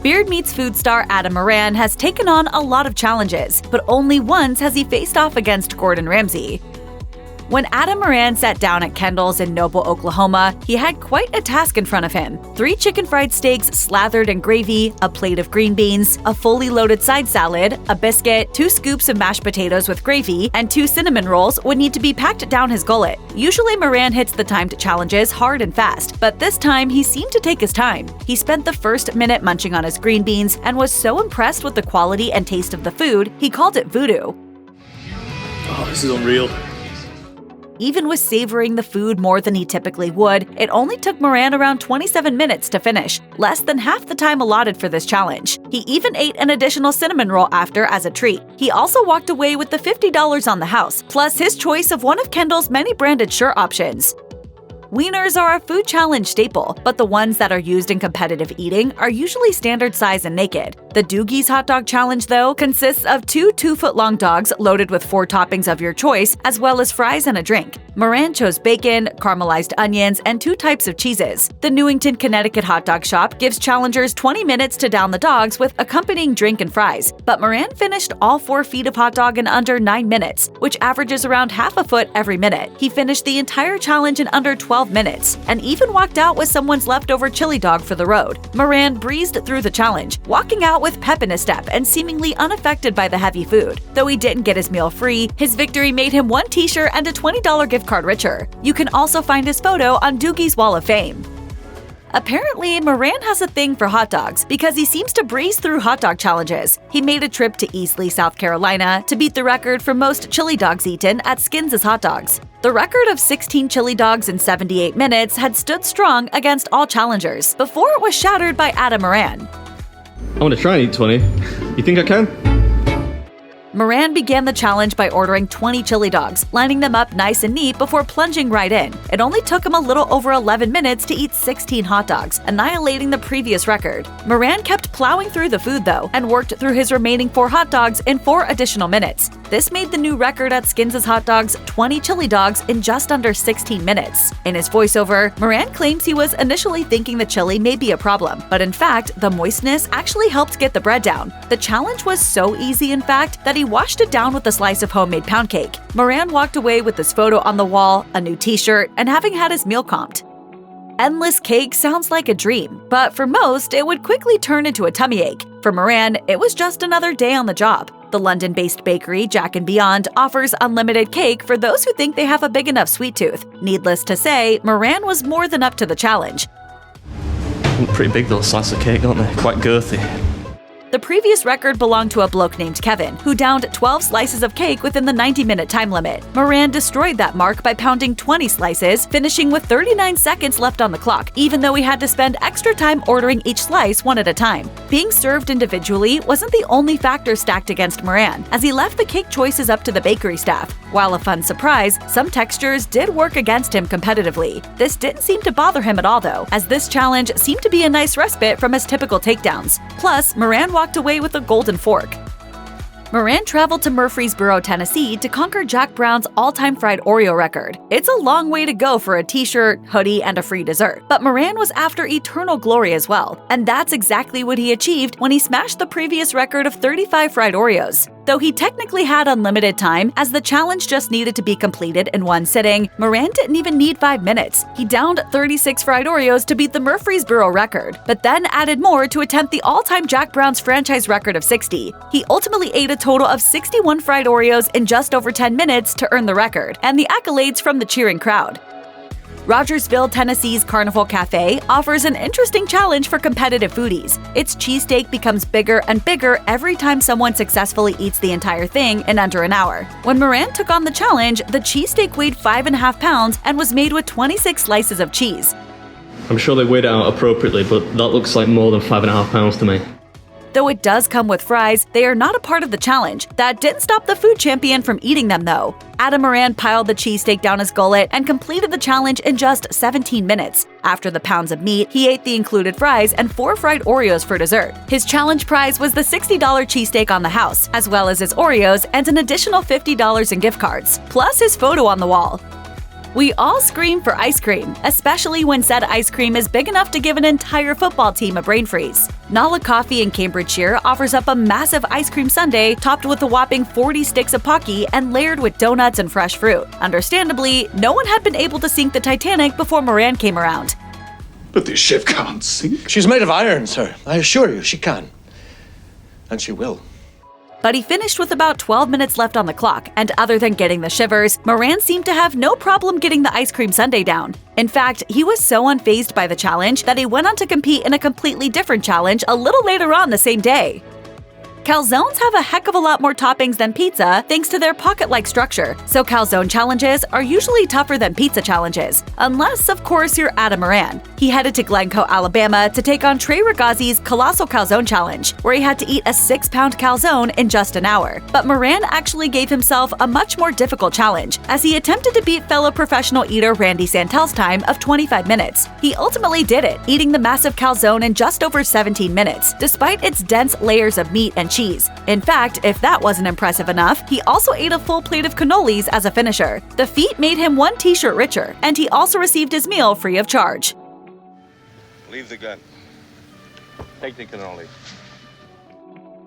Beard Meats food star Adam Moran has taken on a lot of challenges, but only once has he faced off against Gordon Ramsay. When Adam Moran sat down at Kendall's in Noble, Oklahoma, he had quite a task in front of him. 3 chicken fried steaks slathered in gravy, a plate of green beans, a fully loaded side salad, a biscuit, 2 scoops of mashed potatoes with gravy, and 2 cinnamon rolls would need to be packed down his gullet. Usually Moran hits the timed challenges hard and fast, but this time he seemed to take his time. He spent the first minute munching on his green beans and was so impressed with the quality and taste of the food, he called it voodoo. Oh, this is unreal. Even with savoring the food more than he typically would, it only took Moran around 27 minutes to finish, less than half the time allotted for this challenge. He even ate an additional cinnamon roll after as a treat. He also walked away with the $50 on the house, plus his choice of one of Kendall's many branded shirt options. Wieners are a food challenge staple, but the ones that are used in competitive eating are usually standard size and naked. The Doogie's hot dog challenge, though, consists of 2 2-foot-long dogs loaded with 4 toppings of your choice, as well as fries and a drink. Moran chose bacon, caramelized onions, and 2 types of cheeses. The Newington, Connecticut hot dog shop gives challengers 20 minutes to down the dogs with accompanying drink and fries, but Moran finished all 4 feet of hot dog in under 9 minutes, which averages around half a foot every minute. He finished the entire challenge in under 12 minutes, and even walked out with someone's leftover chili dog for the road. Moran breezed through the challenge, walking out with pep in his step and seemingly unaffected by the heavy food. Though he didn't get his meal free, his victory made him 1 t-shirt and a $20 gift card richer. You can also find his photo on Doogie's Wall of Fame. Apparently, Moran has a thing for hot dogs because he seems to breeze through hot dog challenges. He made a trip to Easley, South Carolina to beat the record for most chili dogs eaten at Skins' Hot Dogs. The record of 16 chili dogs in 78 minutes had stood strong against all challengers before it was shattered by Adam Moran. I want to try and eat 20. You think I can? Moran began the challenge by ordering 20 chili dogs, lining them up nice and neat before plunging right in. It only took him a little over 11 minutes to eat 16 hot dogs, annihilating the previous record. Moran kept plowing through the food though, and worked through his remaining 4 hot dogs in 4 additional minutes. This made the new record at Skins' Hot Dogs 20 chili dogs in just under 16 minutes. In his voiceover, Moran claims he was initially thinking the chili may be a problem, but in fact, the moistness actually helped get the bread down. The challenge was so easy, in fact, that he washed it down with a slice of homemade pound cake. Moran walked away with this photo on the wall, a new t-shirt, and having had his meal comped. Endless cake sounds like a dream, but for most, it would quickly turn into a tummy ache. For Moran, it was just another day on the job. The London-based bakery Jack & Beyond offers unlimited cake for those who think they have a big enough sweet tooth. Needless to say, Moran was more than up to the challenge. Pretty big little slice of cake, aren't they? Quite girthy. The previous record belonged to a bloke named Kevin, who downed 12 slices of cake within the 90-minute time limit. Moran destroyed that mark by pounding 20 slices, finishing with 39 seconds left on the clock, even though he had to spend extra time ordering each slice one at a time. Being served individually wasn't the only factor stacked against Moran, as he left the cake choices up to the bakery staff. While a fun surprise, some textures did work against him competitively. This didn't seem to bother him at all though, as this challenge seemed to be a nice respite from his typical takedowns. Plus, Moran walked away with a golden fork. Moran traveled to Murfreesboro, Tennessee to conquer Jack Brown's all-time fried Oreo record. It's a long way to go for a t-shirt, hoodie, and a free dessert, but Moran was after eternal glory as well, and that's exactly what he achieved when he smashed the previous record of 35 fried Oreos. Though he technically had unlimited time, as the challenge just needed to be completed in one sitting, Moran didn't even need 5 minutes. He downed 36 fried Oreos to beat the Murfreesboro record, but then added more to attempt the all-time Jack Brown's franchise record of 60. He ultimately ate a total of 61 fried Oreos in just over 10 minutes to earn the record, and the accolades from the cheering crowd. Rogersville, Tennessee's Carnival Cafe offers an interesting challenge for competitive foodies. Its cheesesteak becomes bigger and bigger every time someone successfully eats the entire thing in under an hour. When Moran took on the challenge, the cheesesteak weighed 5.5 pounds and was made with 26 slices of cheese. I'm sure they weighed it out appropriately, but that looks like more than 5.5 pounds to me. Though it does come with fries, they are not a part of the challenge. That didn't stop the food champion from eating them though. Adam Moran piled the cheesesteak down his gullet and completed the challenge in just 17 minutes. After the pounds of meat, he ate the included fries and 4 fried Oreos for dessert. His challenge prize was the $60 cheesesteak on the house, as well as his Oreos and an additional $50 in gift cards, plus his photo on the wall. We all scream for ice cream, especially when said ice cream is big enough to give an entire football team a brain freeze. Nala Coffee in Cambridgeshire offers up a massive ice cream sundae topped with a whopping 40 sticks of Pocky and layered with donuts and fresh fruit. Understandably, no one had been able to sink the Titanic before Moran came around. But this ship can't sink. She's made of iron, sir. I assure you, she can. And she will. But he finished with about 12 minutes left on the clock, and other than getting the shivers, Moran seemed to have no problem getting the ice cream sundae down. In fact, he was so unfazed by the challenge that he went on to compete in a completely different challenge a little later on the same day. Calzones have a heck of a lot more toppings than pizza thanks to their pocket-like structure, so calzone challenges are usually tougher than pizza challenges, unless, of course, you're Adam Moran. He headed to Glencoe, Alabama to take on Ragazzi's Colossal Calzone Challenge, where he had to eat a 6-pound calzone in just an hour. But Moran actually gave himself a much more difficult challenge, as he attempted to beat fellow professional eater Randy Santel's time of 25 minutes. He ultimately did it, eating the massive calzone in just over 17 minutes, despite its dense layers of meat and cheese. In fact, if that wasn't impressive enough, he also ate a full plate of cannolis as a finisher. The feat made him one t-shirt richer, and he also received his meal free of charge. Leave the gun. Take the cannoli.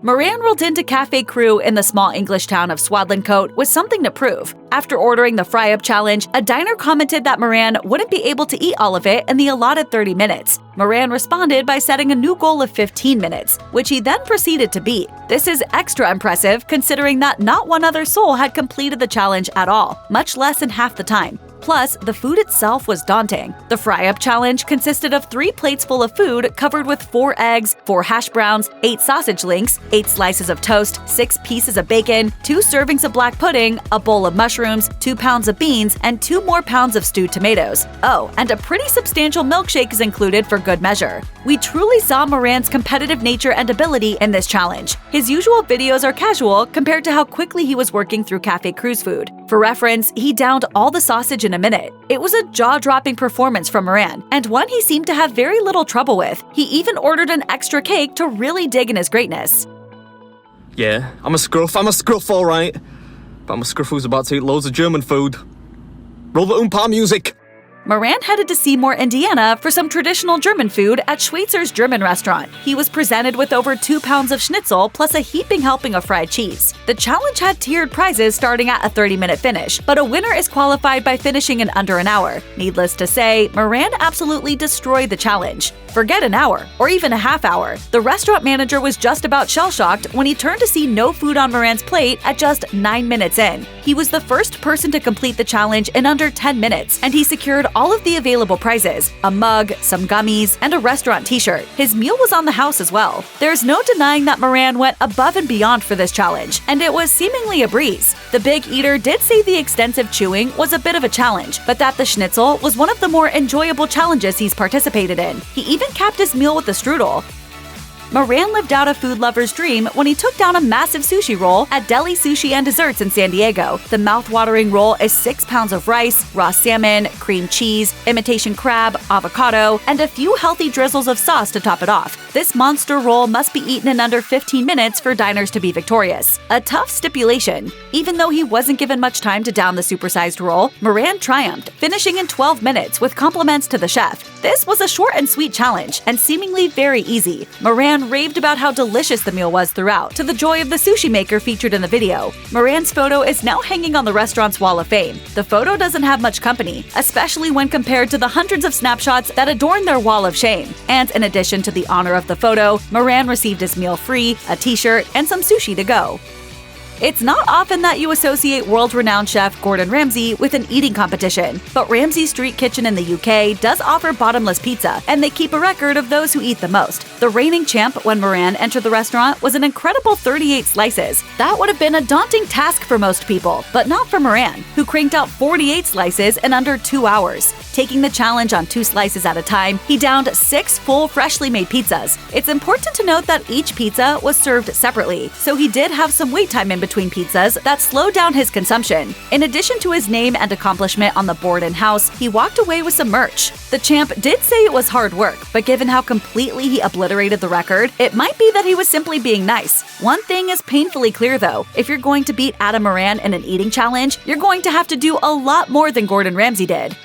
Moran rolled into Cafe Crew in the small English town of Swadlincote with something to prove. After ordering the fry-up challenge, a diner commented that Moran wouldn't be able to eat all of it in the allotted 30 minutes. Moran responded by setting a new goal of 15 minutes, which he then proceeded to beat. This is extra impressive considering that not one other soul had completed the challenge at all, much less in half the time. Plus, the food itself was daunting. The fry-up challenge consisted of 3 plates full of food covered with 4 eggs, 4 hash browns, 8 sausage links, 8 slices of toast, 6 pieces of bacon, 2 servings of black pudding, a bowl of mushrooms, 2 pounds of beans, and 2 more pounds of stewed tomatoes. Oh, and a pretty substantial milkshake is included for good measure. We truly saw Moran's competitive nature and ability in this challenge. His usual videos are casual compared to how quickly he was working through Cafe Crew's food. For reference, he downed all the sausage in a minute. It was a jaw-dropping performance from Moran, and one he seemed to have very little trouble with. He even ordered an extra cake to really dig in his greatness. Yeah, I'm a scruff alright. But I'm a scruff who's about to eat loads of German food. Roll the Oompa music! Moran headed to Seymour, Indiana for some traditional German food at Schwatzer's German restaurant. He was presented with over 2 pounds of schnitzel plus a heaping helping of fried cheese. The challenge had tiered prizes starting at a 30-minute finish, but a winner is qualified by finishing in under an hour. Needless to say, Moran absolutely destroyed the challenge. Forget an hour, or even a half hour. The restaurant manager was just about shell-shocked when he turned to see no food on Moran's plate at just 9 minutes in. He was the first person to complete the challenge in under 10 minutes, and he secured all of the available prizes: a mug, some gummies, and a restaurant t-shirt. His meal was on the house as well. There's no denying that Moran went above and beyond for this challenge, and it was seemingly a breeze. The big eater did say the extensive chewing was a bit of a challenge, but that the schnitzel was one of the more enjoyable challenges he's participated in. He even capped his meal with a strudel. Moran lived out a food lover's dream when he took down a massive sushi roll at Deli Sushi and Desserts in San Diego. The mouth-watering roll is 6 pounds of rice, raw salmon, cream cheese, imitation crab, avocado, and a few healthy drizzles of sauce to top it off. This monster roll must be eaten in under 15 minutes for diners to be victorious. A tough stipulation. Even though he wasn't given much time to down the supersized roll, Moran triumphed, finishing in 12 minutes with compliments to the chef. This was a short and sweet challenge, and seemingly very easy. Moran raved about how delicious the meal was throughout, to the joy of the sushi maker featured in the video. Moran's photo is now hanging on the restaurant's wall of fame. The photo doesn't have much company, especially when compared to the hundreds of snapshots that adorn their wall of shame. And in addition to the honor of the photo, Moran received his meal free, a t-shirt, and some sushi to go. It's not often that you associate world-renowned chef Gordon Ramsay with an eating competition, but Ramsay's Street Kitchen in the UK does offer bottomless pizza, and they keep a record of those who eat the most. The reigning champ when Moran entered the restaurant was an incredible 38 slices. That would have been a daunting task for most people, but not for Moran, who cranked out 48 slices in under 2 hours. Taking the challenge on 2 slices at a time, he downed 6 full freshly made pizzas. It's important to note that each pizza was served separately, so he did have some wait time in between pizzas that slowed down his consumption. In addition to his name and accomplishment on the board and house, he walked away with some merch. The champ did say it was hard work, but given how completely he obliterated the record, it might be that he was simply being nice. One thing is painfully clear though, if you're going to beat Adam Moran in an eating challenge, you're going to have to do a lot more than Gordon Ramsay did.